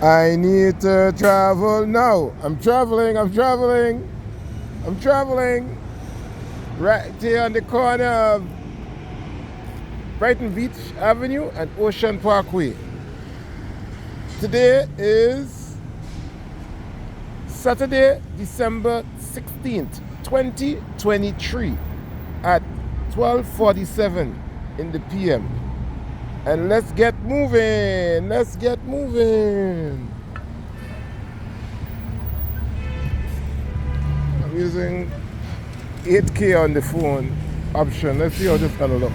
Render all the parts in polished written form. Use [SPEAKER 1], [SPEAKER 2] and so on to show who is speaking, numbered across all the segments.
[SPEAKER 1] I need to travel now. I'm traveling. Right here on the corner of Brighton Beach Avenue and Ocean Parkway. Today is Saturday, December 16th, 2023 at 12:47 in the PM. And let's get moving. I'm using 8K on the phone option. Let's see how this gonna look.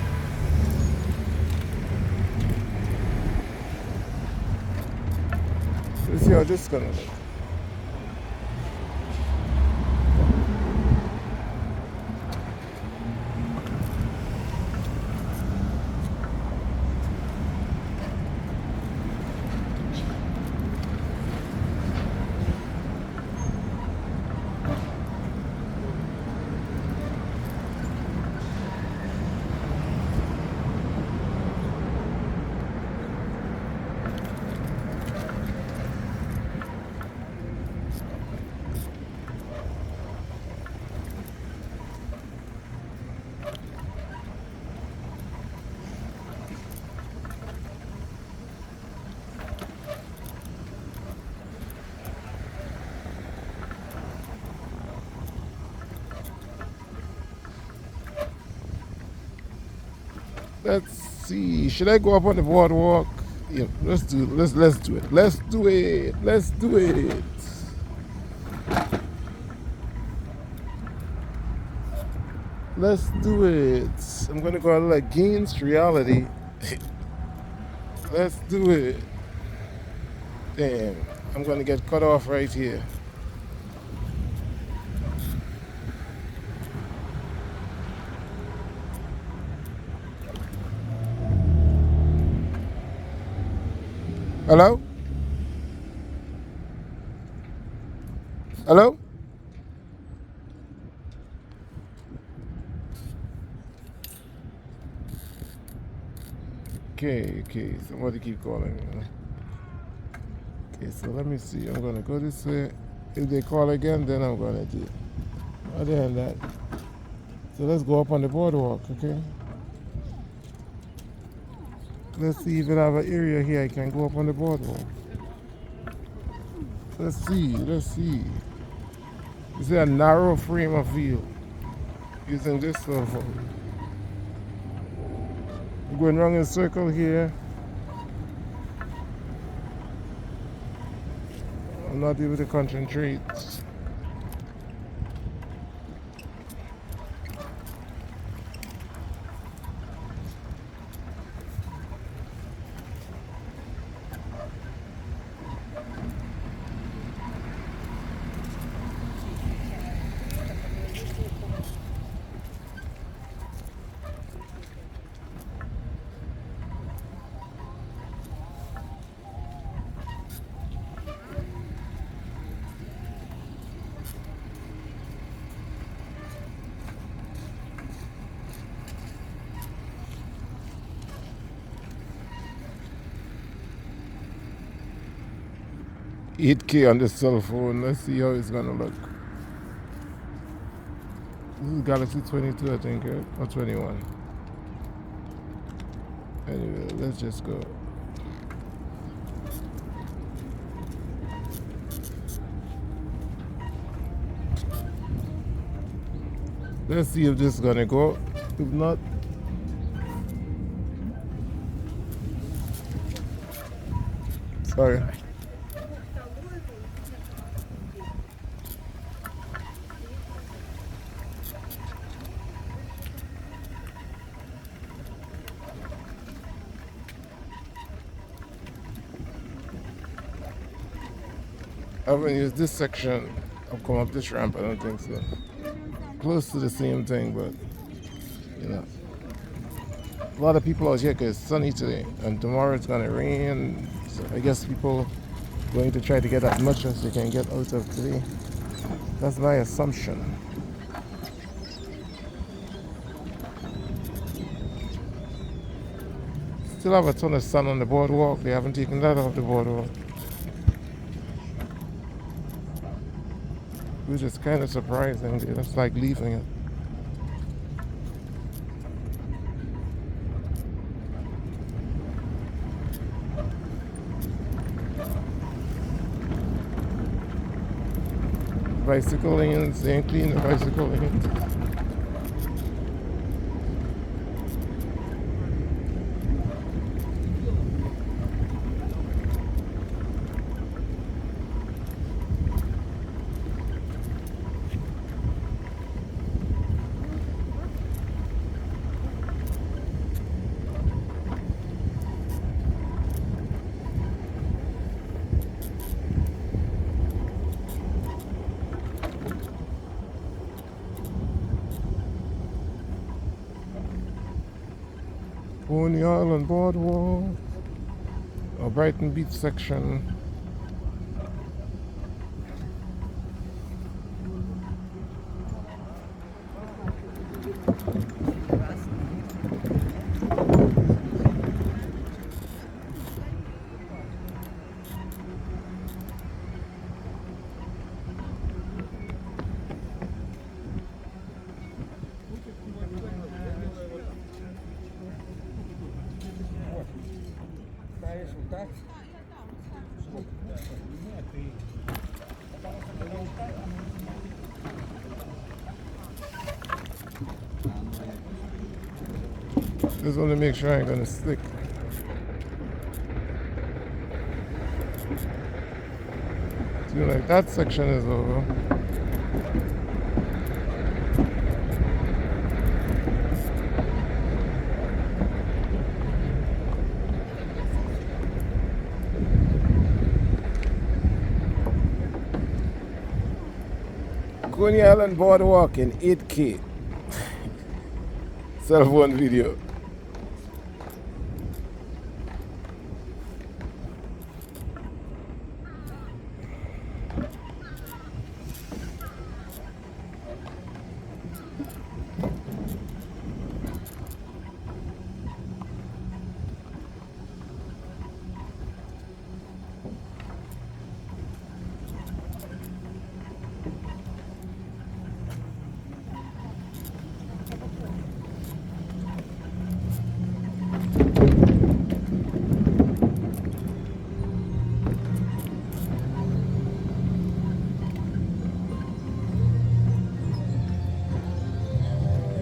[SPEAKER 1] Let's see. Should I go up on the boardwalk? Yeah, let's do it. Let's do it. Let's do it. Let's do it. I'm gonna go like against reality. Let's do it. Damn. I'm gonna get cut off right here. Hello? Hello? Okay. Somebody keep calling me. Okay, so let me see. I'm gonna go this way. If they call again, then I'm gonna do it. Other than that. So let's go up on the boardwalk, okay? Let's see if it have an area here I can go up on the boardwalk. Let's see. Is there a narrow frame of view using this cell phone? I'm going around in a circle here. I'm not able to concentrate. $8K on the cell phone. Let's see how it's gonna look. This is Galaxy 22, I think, right? Or 21. Anyway, let's just go. Let's see if this is gonna go. If not, sorry. I haven't used this section. I've come up this ramp, I don't think so. Close to the same thing, but you know. A lot of people out here because it's sunny today, and tomorrow it's gonna rain. So I guess people going to try to get as much as they can get out of today. That's my assumption. Still have a ton of sun on the boardwalk. They haven't taken that off the boardwalk. which is kind of surprising. They just like leaving it. Bicycle lanes, they ain't clean the bicycle lanes. Coney Island Boardwalk, or Brighton Beach section. Just want to make sure I ain't gonna stick. So like that section is over. Coney Island Boardwalk in 8K. Cell phone video.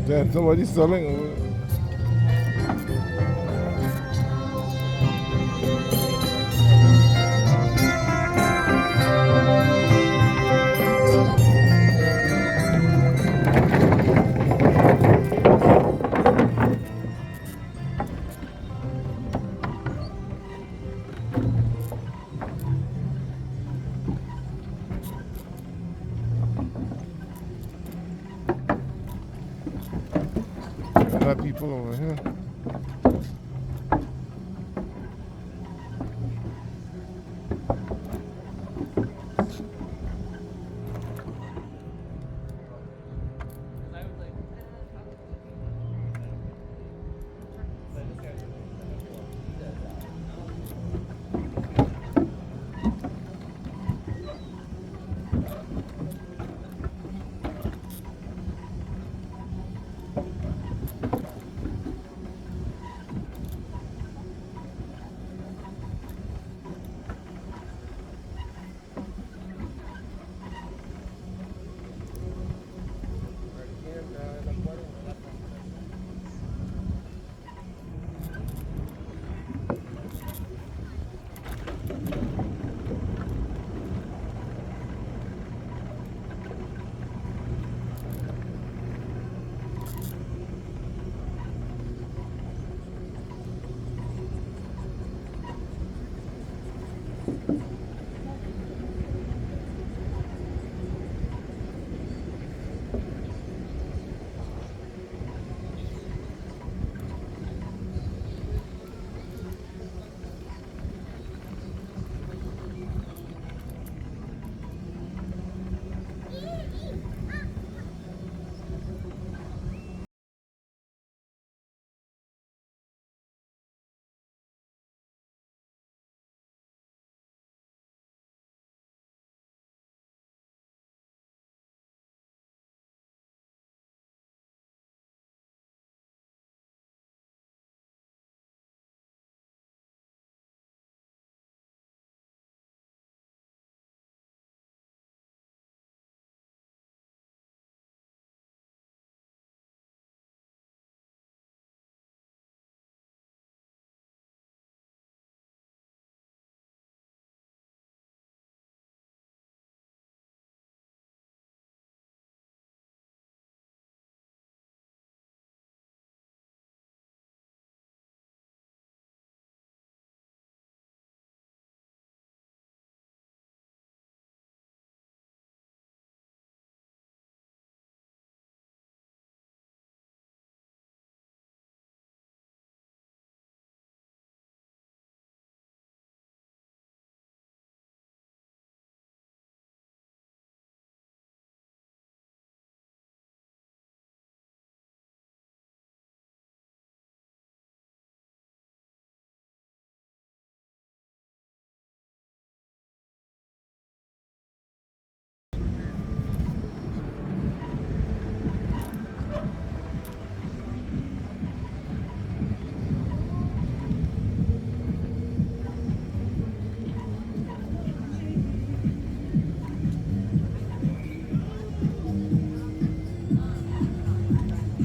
[SPEAKER 1] Damn, somebody's selling. People over here.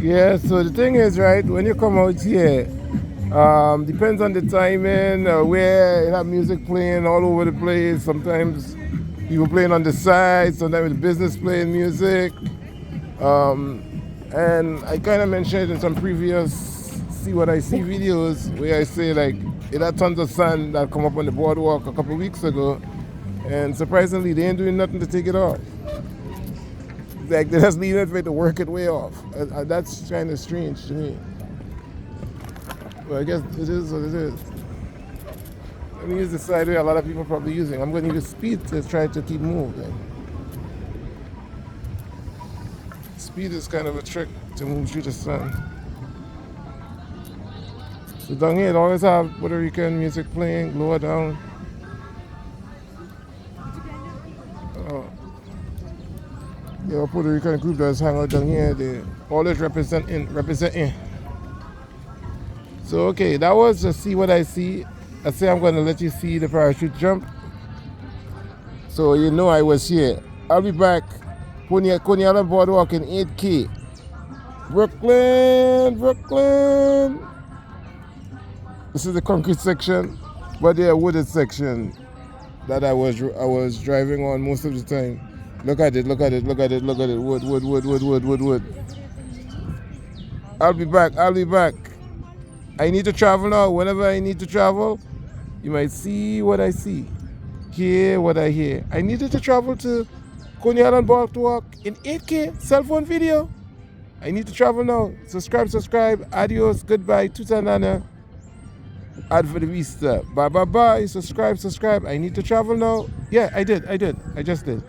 [SPEAKER 1] Yeah, so the thing is, right, when you come out here, depends on the timing, where you have music playing all over the place. Sometimes people playing on the side, sometimes the business playing music. Um, and I kind of mentioned it in some previous See What I See videos where I say, like, it had tons of sun that come up on the boardwalk a couple weeks ago, and surprisingly, they ain't doing nothing to take it off. Like, they just leaving it for it to work its way off. That's kind of strange to me. But I guess it is what it is. Let me use the side way a lot of people are probably using. I'm going to use speed to try to keep moving. Speed is kind of a trick to move through the sun. So down here, it always have Puerto Rican music playing, lower down. Yeah, Puerto Rican group does hang out down here. They always representing. So okay, that was just See What I See. I say I'm going to let you see the parachute jump, so you know I was here. I'll be back. Coney Island Boardwalk in 8K. Brooklyn. This is the concrete section, but the wooded section that I was driving on most of the time. Look at it. Wood. I'll be back. I need to travel now. Whenever I need to travel, you might see what I see, hear what I hear. I needed to travel to Coney Island Boardwalk in 8K cell phone video. I need to travel now. Subscribe. Adios. Goodbye. Tutanana. Ad for the vista. Bye. Subscribe. I need to travel now. Yeah, I did. I just did.